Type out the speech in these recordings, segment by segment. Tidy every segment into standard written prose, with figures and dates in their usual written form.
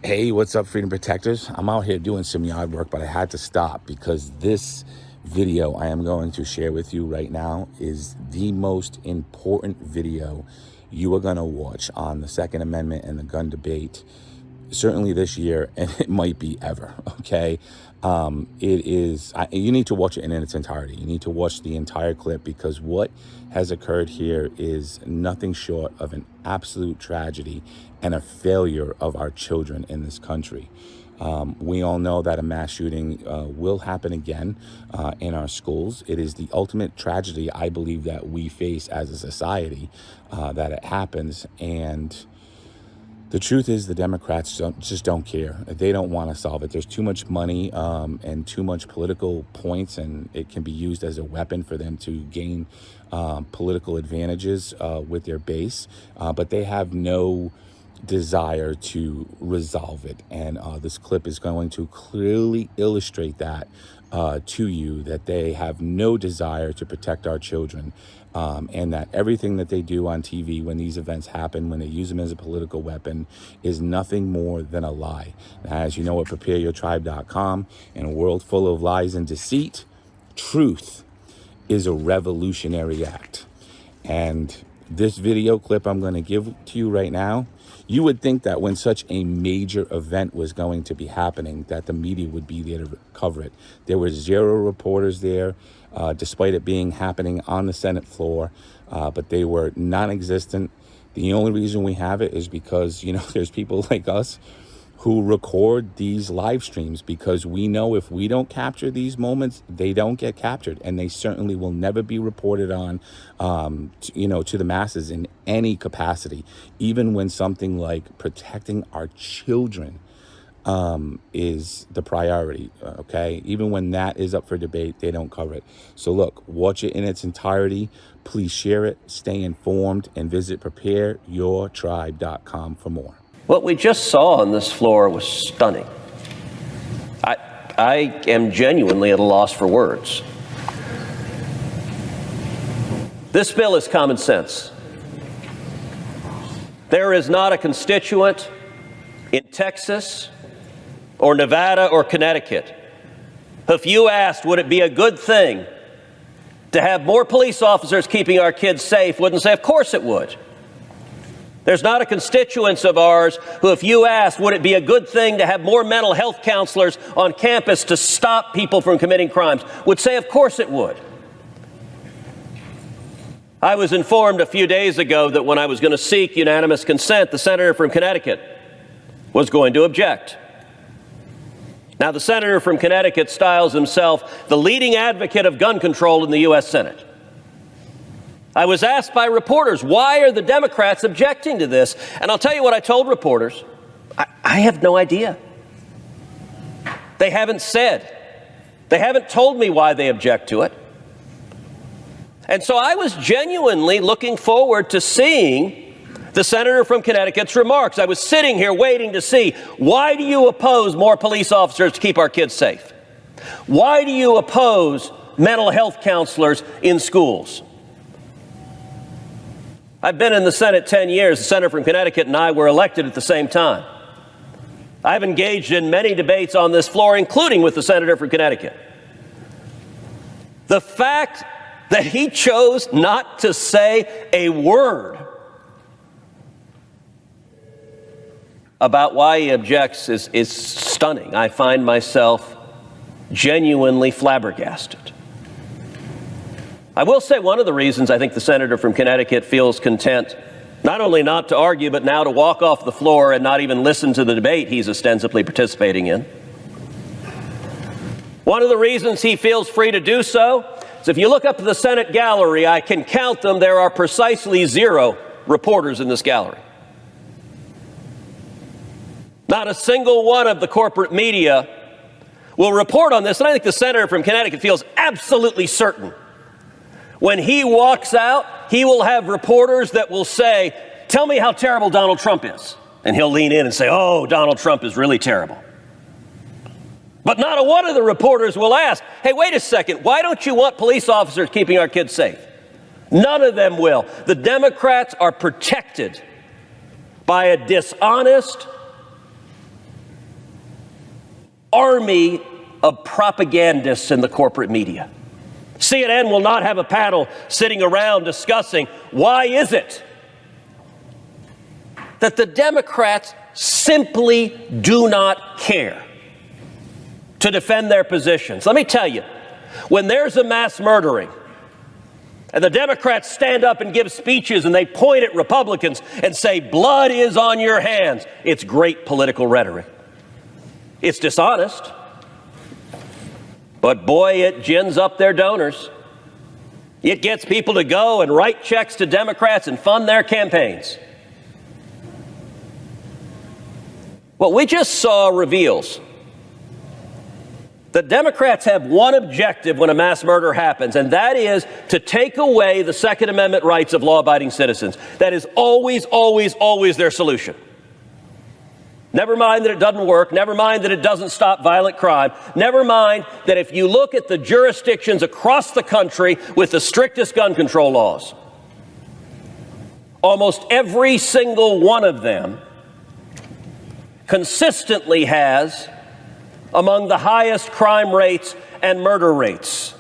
Hey, what's up, Freedom Protectors? I'm out here doing some yard work, but I had to stop because this video I am going to share with you right now is the most important video you are going to watch on the Second Amendment and the gun debate, certainly this year, and it might be ever, okay? You need to watch it in its entirety. You need to watch the entire clip because what has occurred here is nothing short of an absolute tragedy and a failure of our children in this country. We all know that a mass shooting will happen again in our schools. It is the ultimate tragedy, I believe, that we face as a society, that it happens. And the truth is the Democrats just don't care. They don't want to solve it. There's too much money and too much political points, and it can be used as a weapon for them to gain political advantages with their base. But they have no desire to resolve it. And this clip is going to clearly illustrate that to you, that they have no desire to protect our children. And that everything that they do on TV when these events happen, when they use them as a political weapon, is nothing more than a lie. Now, as you know at prepareyourtribe.com, in a world full of lies and deceit, truth is a revolutionary act. And this video clip I'm going to give to you right now, you would think that when such a major event was going to be happening, that the media would be there to cover it. There were zero reporters there, despite it being happening on the Senate floor, but they were non-existent. The only reason we have it is because, there's people like us who record these live streams, because we know if we don't capture these moments, they don't get captured, and they certainly will never be reported on, to the masses in any capacity, even when something like protecting our children is the priority, okay? Even when that is up for debate, they don't cover it. So look, watch it in its entirety. Please share it, stay informed, and visit prepareyourtribe.com for more. What we just saw on this floor was stunning. I am genuinely at a loss for words. This bill is common sense. There is not a constituent in Texas or Nevada or Connecticut who, if you asked, would it be a good thing to have more police officers keeping our kids safe, wouldn't say, of course it would. There's not a constituent of ours who, if you asked, would it be a good thing to have more mental health counselors on campus to stop people from committing crimes, would say, of course it would. I was informed a few days ago that when I was going to seek unanimous consent, the senator from Connecticut was going to object. Now, the senator from Connecticut styles himself the leading advocate of gun control in the U.S. Senate. I was asked by reporters, why are the Democrats objecting to this? And I'll tell you what I told reporters. I have no idea. They haven't said. They haven't told me why they object to it. And so I was genuinely looking forward to seeing the senator from Connecticut's remarks. I was sitting here waiting to see, why do you oppose more police officers to keep our kids safe? Why do you oppose mental health counselors in schools? I've been in the Senate 10 years. The senator from Connecticut and I were elected at the same time. I've engaged in many debates on this floor, including with the senator from Connecticut. The fact that he chose not to say a word about why he objects is stunning. I find myself genuinely flabbergasted. I will say one of the reasons I think the senator from Connecticut feels content not only not to argue, but now to walk off the floor and not even listen to the debate he's ostensibly participating in. One of the reasons he feels free to do so is if you look up to the Senate gallery, I can count them, there are precisely 0 reporters in this gallery. Not a single one of the corporate media will report on this, and I think the senator from Connecticut feels absolutely certain when he walks out, he will have reporters that will say, tell me how terrible Donald Trump is. And he'll lean in and say, oh, Donald Trump is really terrible. But not a one of the reporters will ask, hey, wait a second, why don't you want police officers keeping our kids safe? None of them will. The Democrats are protected by a dishonest, army of propagandists in the corporate media. CNN will not have a panel sitting around discussing why is it that the Democrats simply do not care to defend their positions. Let me tell you, when there's a mass murdering and the Democrats stand up and give speeches and they point at Republicans and say, blood is on your hands, it's great political rhetoric. It's dishonest. But boy, it gins up their donors. It gets people to go and write checks to Democrats and fund their campaigns. What we just saw reveals that Democrats have one objective when a mass murder happens, and that is to take away the Second Amendment rights of law-abiding citizens. That is always, always, always their solution. Never mind that it doesn't work. Never mind that it doesn't stop violent crime. Never mind that if you look at the jurisdictions across the country with the strictest gun control laws, almost every single one of them consistently has among the highest crime rates and murder rates.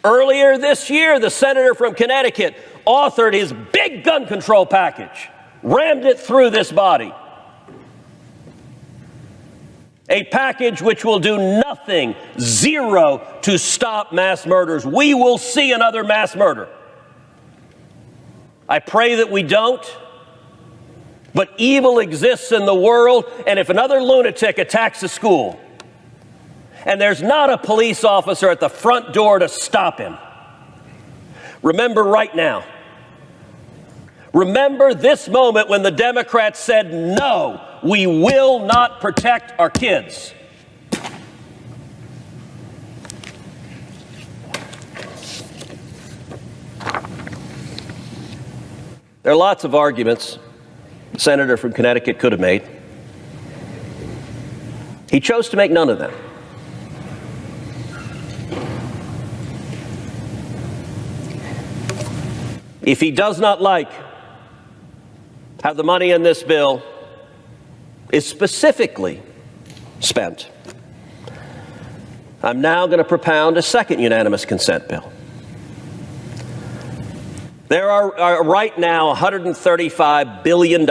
Earlier this year, the senator from Connecticut authored his big gun control package, rammed it through this body. A package which will do nothing, zero, to stop mass murders. We will see another mass murder. I pray that we don't. But evil exists in the world, and if another lunatic attacks a school, and there's not a police officer at the front door to stop him, remember right now. Remember this moment when the Democrats said, no, we will not protect our kids. There are lots of arguments the senator from Connecticut could have made. He chose to make none of them. If he does not like how the money in this bill is specifically spent, I'm now going to propound a second unanimous consent bill. There are right now $135 billion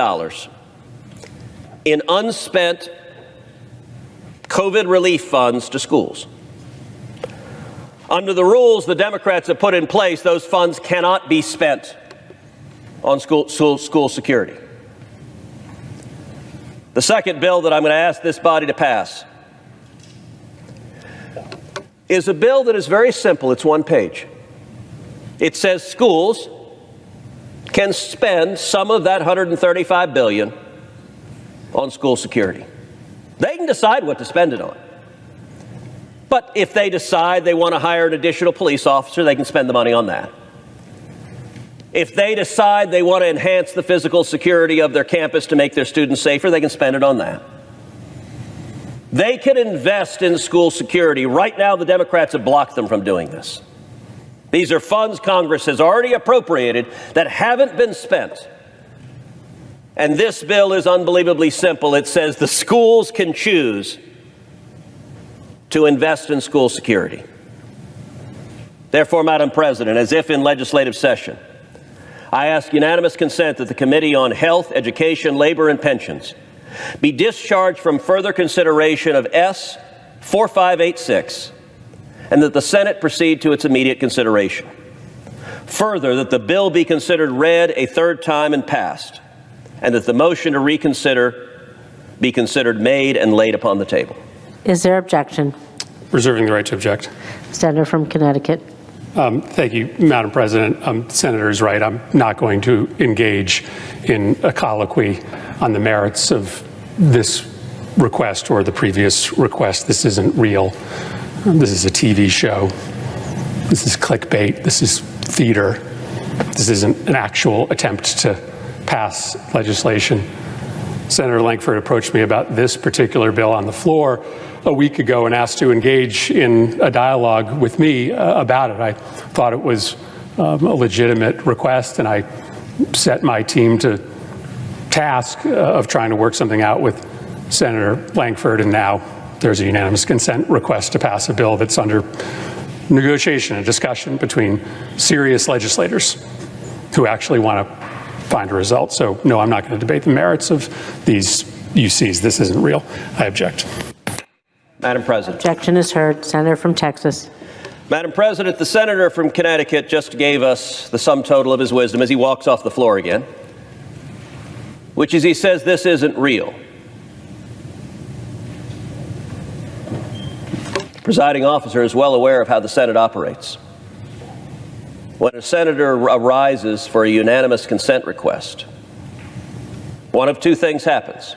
in unspent COVID relief funds to schools. Under the rules the Democrats have put in place, those funds cannot be spent on school security. The second bill that I'm going to ask this body to pass is a bill that is very simple. It's one page. It says schools can spend some of that $135 billion on school security. They can decide what to spend it on. But if they decide they want to hire an additional police officer, they can spend the money on that. If they decide they want to enhance the physical security of their campus to make their students safer, they can spend it on that. They can invest in school security. Right now, the Democrats have blocked them from doing this. These are funds Congress has already appropriated that haven't been spent. And this bill is unbelievably simple. It says the schools can choose to invest in school security. Therefore, Madam President, as if in legislative session, I ask unanimous consent that the Committee on Health, Education, Labor, and Pensions be discharged from further consideration of S. 4586, and that the Senate proceed to its immediate consideration. Further, that the bill be considered read a third time and passed, and that the motion to reconsider be considered made and laid upon the table. Is there objection? Reserving the right to object. Senator from Connecticut. Thank you, Madam President. The Senator is right. I'm not going to engage in a colloquy on the merits of this request or the previous request. This isn't real. This is a TV show. This is clickbait. This is theater. This isn't an actual attempt to pass legislation. Senator Lankford approached me about this particular bill on the floor a week ago and asked to engage in a dialogue with me about it. I thought it was a legitimate request, and I set my team to task of trying to work something out with Senator Lankford, and now there's a unanimous consent request to pass a bill that's under negotiation and discussion between serious legislators who actually want to find a result. So no, I'm not going to debate the merits of these UCs. This isn't real. I object. Madam President. Objection is heard. Senator from Texas. Madam President, the senator from Connecticut just gave us the sum total of his wisdom as he walks off the floor again, which is he says this isn't real. The presiding officer is well aware of how the Senate operates. When a senator arises for a unanimous consent request, one of two things happens.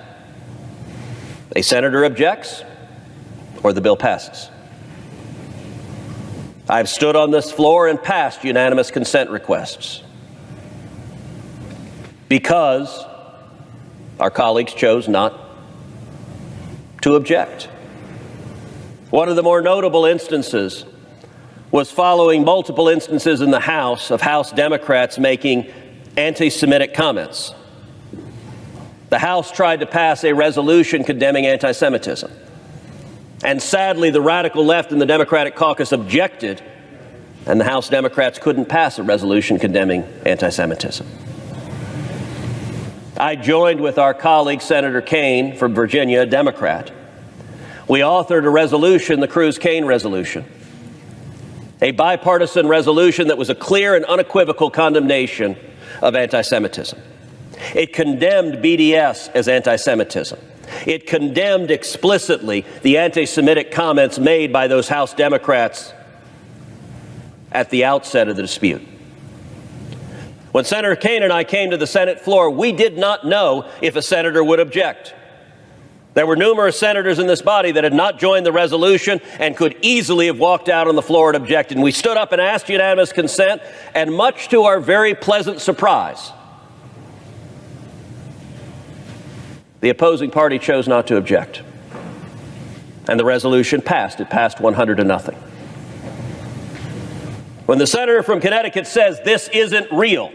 A senator objects, or the bill passes. I've stood on this floor and passed unanimous consent requests because our colleagues chose not to object. One of the more notable instances was following multiple instances in the House of House Democrats making anti-Semitic comments. The House tried to pass a resolution condemning anti-Semitism. And sadly, the radical left in the Democratic caucus objected, and the House Democrats couldn't pass a resolution condemning anti-Semitism. I joined with our colleague, Senator Kaine from Virginia, a Democrat. We authored a resolution, the Cruz-Kaine resolution, a bipartisan resolution that was a clear and unequivocal condemnation of anti-Semitism. It condemned BDS as anti-Semitism. It condemned explicitly the anti-Semitic comments made by those House Democrats at the outset of the dispute. When Senator Kaine and I came to the Senate floor, we did not know if a senator would object. There were numerous senators in this body that had not joined the resolution and could easily have walked out on the floor and objected. And we stood up and asked unanimous consent, and much to our very pleasant surprise, the opposing party chose not to object. And the resolution passed. It passed 100-0. When the senator from Connecticut says this isn't real,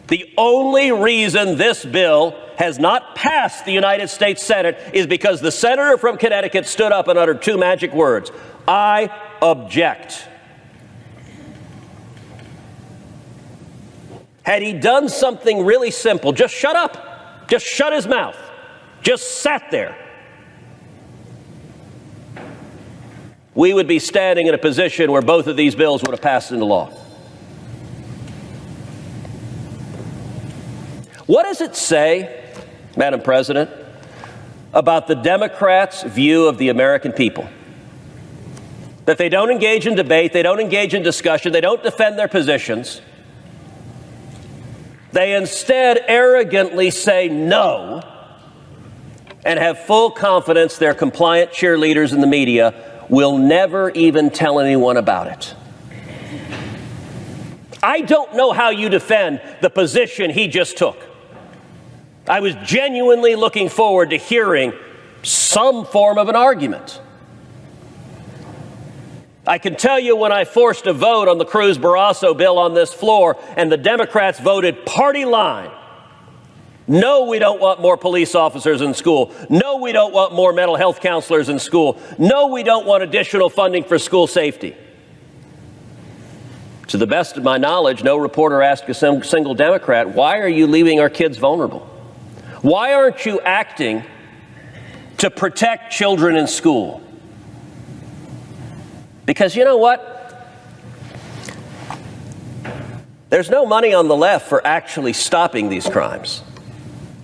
the only reason this bill has not passed the United States Senate is because the senator from Connecticut stood up and uttered two magic words: I object. Had he done something really simple, just shut up. Just shut his mouth, just sat there, we would be standing in a position where both of these bills would have passed into law. What does it say, Madam President, about the Democrats' view of the American people? That they don't engage in debate, they don't engage in discussion, they don't defend their positions. They instead arrogantly say no and have full confidence their compliant cheerleaders in the media will never even tell anyone about it. I don't know how you defend the position he just took. I was genuinely looking forward to hearing some form of an argument. I can tell you when I forced a vote on the Cruz-Barrasso bill on this floor and the Democrats voted party line. No, we don't want more police officers in school. No, we don't want more mental health counselors in school. No, we don't want additional funding for school safety. To the best of my knowledge, no reporter asked a single Democrat, why are you leaving our kids vulnerable? Why aren't you acting to protect children in school? Because you know what? There's no money on the left for actually stopping these crimes.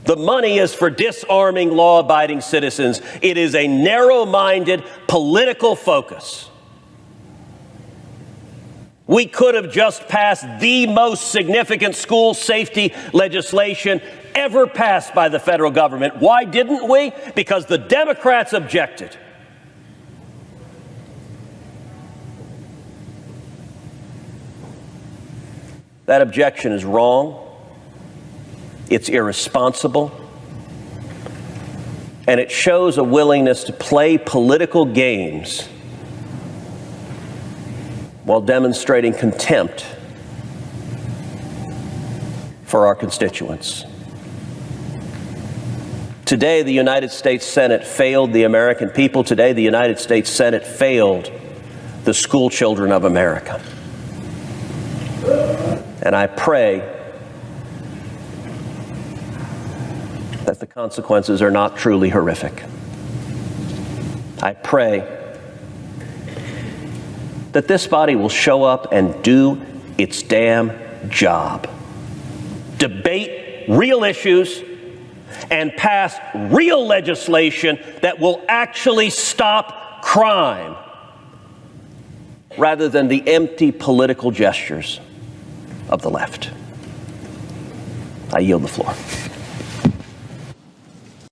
The money is for disarming law-abiding citizens. It is a narrow-minded political focus. We could have just passed the most significant school safety legislation ever passed by the federal government. Why didn't we? Because the Democrats objected. That objection is wrong, it's irresponsible, and it shows a willingness to play political games while demonstrating contempt for our constituents. Today, the United States Senate failed the American people. Today, the United States Senate failed the school children of America. And I pray that the consequences are not truly horrific. I pray that this body will show up and do its damn job. Debate real issues and pass real legislation that will actually stop crime, rather than the empty political gestures of the left. I yield the floor.